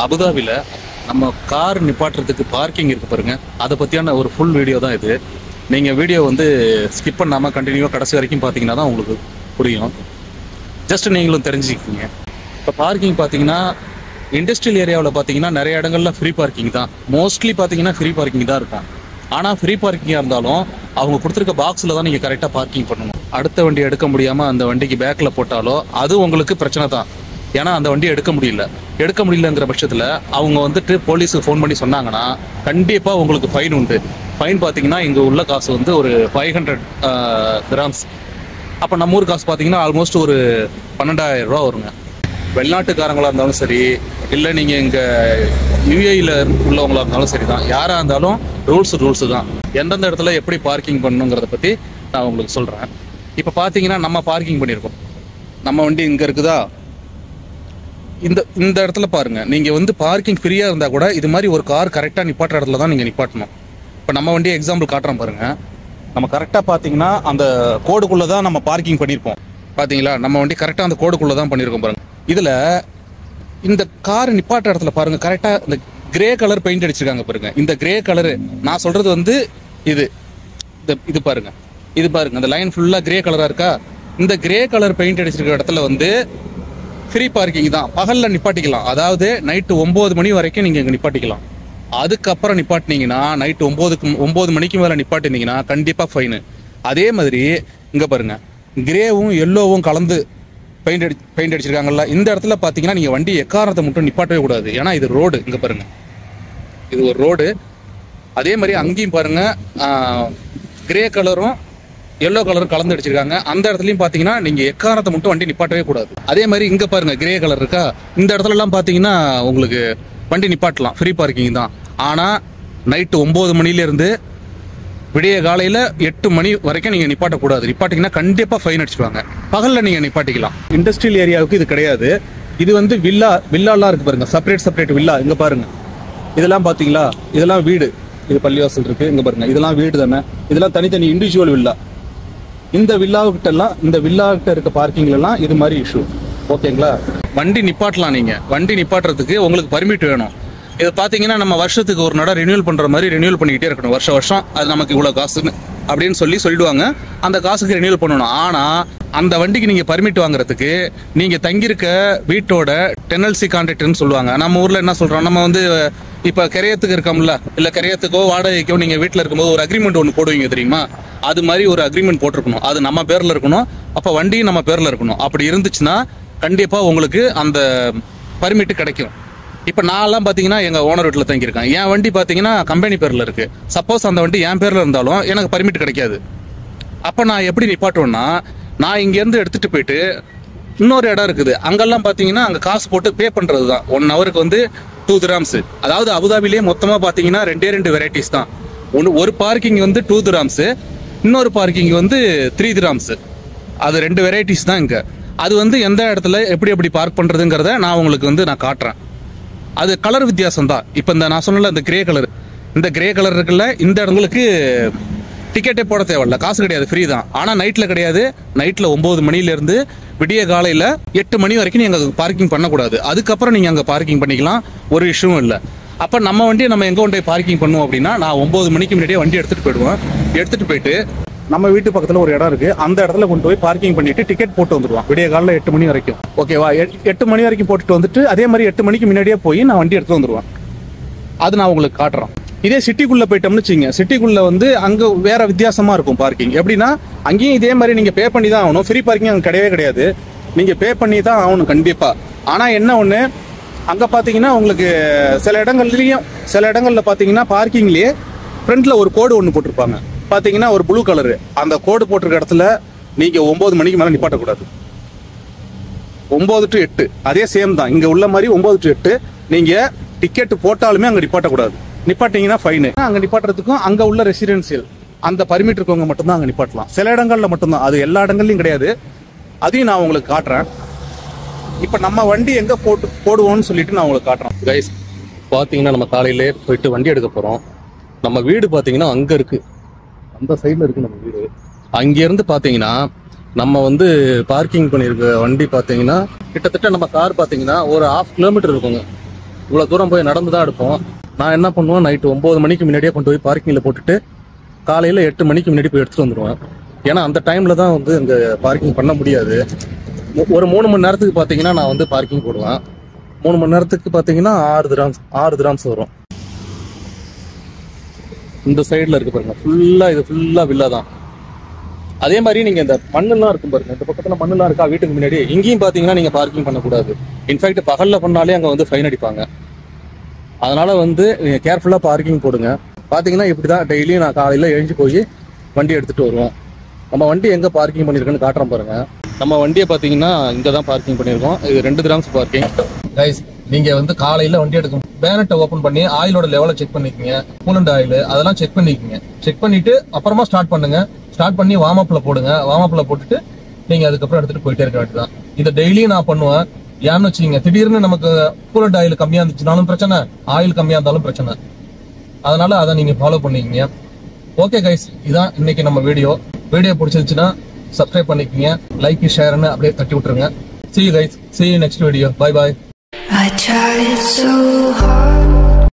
அபுதாபியில் நம்ம car நிப்பாட்டுறதுக்கு parking இருக்கு பாருங்க, அதை பற்றியான ஒரு ஃபுல் வீடியோ தான் இது. நீங்கள் வீடியோ வந்து ஸ்கிப் பண்ணாமல் கண்டினியூவாக கடைசி வரைக்கும் பார்த்தீங்கன்னா தான் உங்களுக்கு புரியும். ஜஸ்ட் நீங்களும் தெரிஞ்சுக்கிங்க. இப்போ பார்க்கிங் பார்த்தீங்கன்னா இண்டஸ்ட்ரியல் ஏரியாவில் பார்த்தீங்கன்னா நிறைய இடங்கள்ல ஃப்ரீ பார்க்கிங் தான். மோஸ்ட்லி பார்த்தீங்கன்னா ஃப்ரீ பார்க்கிங் தான் இருக்கும். ஆனால் ஃப்ரீ பார்க்கிங்காக இருந்தாலும் அவங்க கொடுத்துருக்க பாக்ஸில் தான் நீங்கள் கரெக்டாக பார்க்கிங் பண்ணணும். அடுத்த வண்டி எடுக்க முடியாமல் அந்த வண்டிக்கு பேக்கில் போட்டாலோ அது உங்களுக்கு பிரச்சனை தான். ஏன்னா அந்த வண்டியை எடுக்க முடியலங்கிற பட்சத்தில் அவங்க வந்துட்டு போலீஸுக்கு ஃபோன் பண்ணி சொன்னாங்கன்னா கண்டிப்பாக உங்களுக்கு ஃபைன் உண்டு. ஃபைன் பார்த்தீங்கன்னா இங்கே உள்ள காசு வந்து ஒரு 500 கிராம்ஸ். அப்போ நம்ம ஊர் காசு பார்த்தீங்கன்னா ஆல்மோஸ்ட் ஒரு 12,000 ரூபா வருங்க. வெளிநாட்டுக்காரங்களாக இருந்தாலும் சரி, இல்லை நீங்கள் இங்கே யுஏஇயில் உள்ளவங்களாக இருந்தாலும் சரி தான், யாராக இருந்தாலும் ரூல்ஸு தான். எந்தெந்த இடத்துல எப்படி பார்க்கிங் பண்ணணுங்கிறத பற்றி நான் உங்களுக்கு சொல்கிறேன். இப்போ பார்த்தீங்கன்னா நம்ம பார்க்கிங் பண்ணியிருக்கோம். நம்ம வண்டி இங்கே இருக்குதா, இந்த இடத்துல பாருங்கள். நீங்கள் வந்து பார்க்கிங் ஃப்ரீயாக இருந்தால் கூட இது மாதிரி ஒரு கார் கரெக்டாக நிப்பாட்டுற இடத்துல தான் நீங்கள் நிப்பாட்டணும். இப்போ நம்ம வண்டியை எக்ஸாம்பிள் காட்டுறோம் பாருங்கள். நம்ம கரெக்டாக பார்த்தீங்கன்னா அந்த கோடுக்குள்ளே தான் நம்ம பார்க்கிங் பண்ணியிருப்போம். பார்த்தீங்களா, நம்ம வண்டி கரெக்டாக அந்த கோடுக்குள்ளே தான் பண்ணியிருக்கோம் பாருங்கள். இதில் இந்த கார் நிப்பாட்ட இடத்துல பாருங்கள், கரெக்டாக இந்த கிரே கலர் பெயிண்ட் அடிச்சிருக்காங்க பாருங்கள். இந்த கிரே கலரு நான் சொல்கிறது வந்து இது பாருங்கள், அந்த லைன் ஃபுல்லாக கிரே கலராக இருக்கா. இந்த கிரே கலர் பெயிண்ட் அடிச்சிருக்க இடத்துல வந்து ஃப்ரீ பார்க்கிங் தான். பகலில் நிப்பாட்டிக்கலாம், அதாவது நைட்டு 9 மணி வரைக்கும் நீங்கள் இங்கே நிப்பாட்டிக்கலாம். அதுக்கப்புறம் நிப்பாட்டினீங்கன்னா நைட்டு 9 மணிக்கு மேலே நிப்பாட்டினீங்கன்னா கண்டிப்பாக ஃபைனு. அதே மாதிரி இங்கே பாருங்கள், கிரேவும் எல்லோவும் கலந்து பெயிண்ட் அடிச்சிருக்காங்கல்ல, இந்த இடத்துல பார்த்தீங்கன்னா நீங்கள் வண்டி எக்காரணத்தை மட்டும் நிப்பாட்டவே கூடாது. ஏன்னா இது ரோடு. இங்கே பாருங்கள், இது ஒரு ரோடு. அதே மாதிரி அங்கேயும் பாருங்கள், கிரே கலரும் எல்லோ கலரும் கலந்து அடிச்சிருக்காங்க. அந்த இடத்துலையும் பார்த்தீங்கன்னா நீங்கள் எக்காரணத்தை மட்டும் வண்டி நிப்பாட்டவே கூடாது. அதே மாதிரி இங்கே பாருங்கள், கிரே கலர் இருக்கா, இந்த இடத்துலலாம் பார்த்தீங்கன்னா உங்களுக்கு வண்டி நிப்பாட்டலாம், ஃப்ரீ பார்க்கிங் தான். ஆனால் நைட்டு 9 மணிலேருந்து விடிய காலையில் 8 மணி வரைக்கும் நீங்கள் நிப்பாட்டக்கூடாது. நிப்பாட்டிங்கன்னா கண்டிப்பாக ஃபைன் அடிச்சுடுவாங்க. பகலில் நீங்கள் நிப்பாட்டிக்கலாம். இண்டஸ்ட்ரியல் ஏரியாவுக்கு இது கிடையாது. இது வந்து வில்லாலாம் இருக்குது பாருங்கள், செப்பரேட் வில்லா. இங்கே பாருங்கள், இதெல்லாம் பார்த்தீங்களா, இதெல்லாம் வீடு. இது பள்ளிவாசல் இருக்குது, இங்கே பாருங்கள், இதெல்லாம் வீடு தானே. இதெல்லாம் தனித்தனி இண்டிவிஜுவல் வில்லா. இந்த வில்லாக்கிட்ட இருக்க பார்க்கிங்லாம் இது மாதிரி இஷ்யூ. ஓகேங்களா, வண்டி நிப்பாட்டலாம். நீங்கள் வண்டி நிப்பாட்டுறதுக்கு உங்களுக்கு பர்மிட் வேணும். இது பார்த்தீங்கன்னா நம்ம வருஷத்துக்கு ஒரு நட ரினியூவல் பண்ணுற மாதிரி ரினியூவல் பண்ணிக்கிட்டே இருக்கணும். வருஷம் அது நமக்கு இவ்வளோ காசுன்னு அப்படின்னு சொல்லிடுவாங்க. அந்த காசுக்கு ரினியூவல் பண்ணணும். ஆனால் அந்த வண்டிக்கு நீங்கள் பர்மிட் வாங்குறதுக்கு நீங்கள் தங்கியிருக்க வீட்டோட டெனல்சி கான்ட்ராக்ட்னு சொல்லுவாங்க. நம்ம ஊரில் என்ன சொல்கிறோம், நம்ம வந்து இப்போ கரையத்துக்கு இருக்கோம்ல, இல்லை கரையத்துக்கோ வாடகைக்கோ நீங்கள் வீட்டில் இருக்கும்போது ஒரு அக்ரிமெண்ட் ஒன்று போடுவீங்க தெரியுமா, அது மாதிரி ஒரு அக்ரிமெண்ட் போட்டிருக்கணும். அது நம்ம பேரில் இருக்கணும். அப்போ வண்டியும் நம்ம பேரில் இருக்கணும். அப்படி இருந்துச்சுன்னா கண்டிப்பாக உங்களுக்கு அந்த பர்மிட்டு கிடைக்கும். இப்போ நான்லாம் பார்த்தீங்கன்னா எங்கள் ஓனர் வீட்டில் தங்கியிருக்கேன். என் வண்டி பார்த்தீங்கன்னா கம்பெனி பேரில் இருக்குது. சப்போஸ் அந்த வண்டி என் பேரில் இருந்தாலும் எனக்கு பர்மிட் கிடைக்காது. அப்போ நான் எப்படி நிப்பாட்டுவேன்னா, நான் இங்கேருந்து எடுத்துகிட்டு போயிட்டு இன்னொரு இடம் இருக்குது, அங்கெல்லாம் பார்த்தீங்கன்னா அங்கே காசு போட்டு பே பண்ணுறது தான். 1 ஹவருக்கு வந்து 2 dirhams. அதாவது அபுதாபிலேயே மொத்தமாக பார்த்தீங்கன்னா 2 வெரைட்டிஸ் தான். ஒரு பார்க்கிங் வந்து 2 dirhams, இன்னொரு பார்க்கிங் வந்து 3 dirhams. அது 2 வெரைட்டிஸ் தான் இங்கே. அது வந்து எந்த இடத்துல எப்படி பார்க் பண்ணுறதுங்கிறத நான் உங்களுக்கு வந்து நான் காட்டுறேன். அது கலர் வித்தியாசம் தான். இப்போ நான் சொன்னல இந்த கிரே கலர் இருக்குல்ல, இந்த இடங்களுக்கு டிக்கெட்டே போட தேவையில்ல, காசு கிடையாது, ஃப்ரீ தான். ஆனால் நைட்டில் கிடையாது. நைட்டில் 9 மணிலேருந்து விடிய காலையில் 8 மணி வரைக்கும் நீங்கள் அங்கே பார்க்கிங் பண்ணக்கூடாது. அதுக்கப்புறம் நீங்கள் அங்கே பார்க்கிங் பண்ணிக்கலாம், ஒரு இஷ்யூவும் இல்லை. அப்போ நம்ம வண்டியை நம்ம எங்கே கொண்டு போய் பார்க்கிங் பண்ணுவோம் அப்படின்னா, நான் 9 மணிக்கு முன்னாடியே வண்டி எடுத்துகிட்டு போயிட்டு நம்ம வீட்டு பக்கத்தில் ஒரு இடம் இருக்குது, அந்த இடத்துல கொண்டு போய் பார்க்கிங் பண்ணிட்டு டிக்கெட் போட்டு வந்துடுவோம். விடிய காலையில் 8 மணி வரைக்கும். ஓகேவா, 8 மணி வரைக்கும் போட்டுட்டு வந்துட்டு அதே மாதிரி 8 மணிக்கு முன்னாடியே போய் நான் வண்டி எடுத்து வந்துடுவேன். அது நான் உங்களுக்கு காட்டுறேன். இதே சிட்டிக்குள்ளே போயிட்டோம்னு வச்சுங்க, சிட்டிக்குள்ளே வந்து அங்கே வேற வித்தியாசமாக இருக்கும் பார்க்கிங். எப்படின்னா அங்கேயும் இதே மாதிரி நீங்கள் பே பண்ணி தான் ஆகணும். ஃப்ரீ பார்க்கிங் அங்கே கிடையவே கிடையாது, நீங்கள் பே பண்ணி தான் ஆகணும் கண்டிப்பாக. ஆனால் என்ன ஒன்று, அங்கே பார்த்தீங்கன்னா உங்களுக்கு சில இடங்களில் பார்த்தீங்கன்னா பார்க்கிங்லேயே ஃப்ரண்ட்டில் ஒரு கோடு ஒன்று போட்டிருப்பாங்க. பார்த்தீங்கன்னா ஒரு ப்ளூ கலரு, அந்த கோடு போட்டிருக்க இடத்துல நீங்கள் 9 மணிக்கு மேலே நிப்பாட்டக்கூடாது. 9 to 8 அதே சேம் தான். இங்கே உள்ள மாதிரி 9 to 8 நீங்கள் டிக்கெட்டு போட்டாலுமே அங்கே நிப்பாட்டக்கூடாது. நிப்பாட்டிங்கன்னா ஃபைனு. அங்கே நிப்பாட்டுறதுக்கும் அங்கே உள்ள ரெசிடென்சியல் அந்த பர்மிட் இருக்கவங்க மட்டும்தான் அங்கே நிப்பாட்டலாம். சில இடங்களில் மட்டும்தான், அது எல்லா இடங்கள்லையும் கிடையாது. அதையும் நான் உங்களுக்கு காட்டுறேன். இப்போ நம்ம வண்டி எங்கே போடுவோம்னு சொல்லிட்டு நான் உங்களுக்கு காட்டுறேன். கைஸ் பார்த்தீங்கன்னா நம்ம காலையிலே போயிட்டு வண்டி எடுக்க போகிறோம். நம்ம வீடு பார்த்தீங்கன்னா அங்கே இருக்குது, அந்த சைடில் இருக்குது நம்ம வீடு. அங்கேருந்து பார்த்தீங்கன்னா நம்ம வந்து பார்க்கிங் பண்ணியிருக்க வண்டி பார்த்தீங்கன்னா கிட்டத்தட்ட நம்ம கார் பார்த்தீங்கன்னா ஒரு 1/2 கிலோமீட்டர் இருக்குங்க. இவ்வளோ தூரம் போய் நடந்து தான் எடுப்போம். நான் என்ன பண்ணுவேன், நைட்டு 9 மணிக்கு முன்னாடியே கொண்டு போய் பார்க்கிங்கில் போட்டுட்டு காலையில் 8 மணிக்கு முன்னாடி போய் எடுத்துகிட்டு வந்துடுவேன். ஏன்னா அந்த டைமில் தான் வந்து இங்கே பார்க்கிங் பண்ண முடியாது. ஒரு 3 மணி நேரத்துக்கு பார்த்தீங்கன்னா நான் வந்து பார்க்கிங் போடுவேன். 3 மணி நேரத்துக்கு பார்த்தீங்கன்னா 6 திராம்ஸ் வரும். இந்த சைடில் இருக்கு பாருங்க, இது ஃபுல்லாக வில்லா தான். அதே மாதிரி நீங்கள் இந்த மண்ணெல்லாம் இருக்கும் பாருங்க, இந்த பக்கத்தில் மண்ணெல்லாம் இருக்கா வீட்டுக்கு முன்னாடி, இங்கேயும் பார்த்தீங்கன்னா நீங்கள் பார்க்கிங் பண்ணக்கூடாது. இன்ஃபேக்ட் பகலில் பண்ணாலே அங்கே வந்து ஃபைன் அடிப்பாங்க. அதனால வந்து நீங்கள் கேர்ஃபுல்லாக பார்க்கிங் போடுங்க. பார்த்தீங்கன்னா இப்படி தான் டெய்லியும் நான் காலையில் எழுந்து போய் வண்டி எடுத்துகிட்டு வருவோம். நம்ம வண்டி எங்கே பார்க்கிங் பண்ணியிருக்கோன்னு காட்டுறோம் பாருங்க. நம்ம வண்டியை பார்த்தீங்கன்னா இங்கே தான் பார்க்கிங் பண்ணியிருக்கோம். இது 2 திராம்ஸ் பார்க்கிங். கைஸ், நீங்கள் வந்து காலையில் வண்டி எடுக்கும் பேனட்டை ஓப்பன் பண்ணி ஆயிலோட லெவலை செக் பண்ணிக்கோங்க. கூலண்ட் ஆயில் அதெல்லாம் செக் பண்ணிக்கோங்க. செக் பண்ணிட்டு அப்புறமா ஸ்டார்ட் பண்ணுங்க. ஸ்டார்ட் பண்ணி வார்ம் அப்ல போடுங்க. வார்ம் அப்ல போட்டுட்டு நீங்க அதுக்கப்புறம் எடுத்துட்டு போயிட்டே இருக்க வேண்டியதான். இதை டெய்லியும் நான் பண்ணுவேன். ஏன்னு வச்சுக்கோங்க, திடீர்னு நமக்கு கூலண்ட் ஆயில் கம்மியா இருந்துச்சுனாலும் பிரச்சனை, ஆயில் கம்மியா இருந்தாலும் பிரச்சனை. அதனால அதை நீங்க ஃபாலோ பண்ணிக்கங்க. ஓகே கைஸ், இதான் இன்னைக்கு நம்ம வீடியோ பிடிச்சிருந்துச்சுன்னா சப்ஸ்கிரைப் பண்ணிக்கங்க, லைக் ஷேர்னு அப்படியே தட்டி விட்டுருங்க. See you guys, see you next video. Bye bye. I tried so hard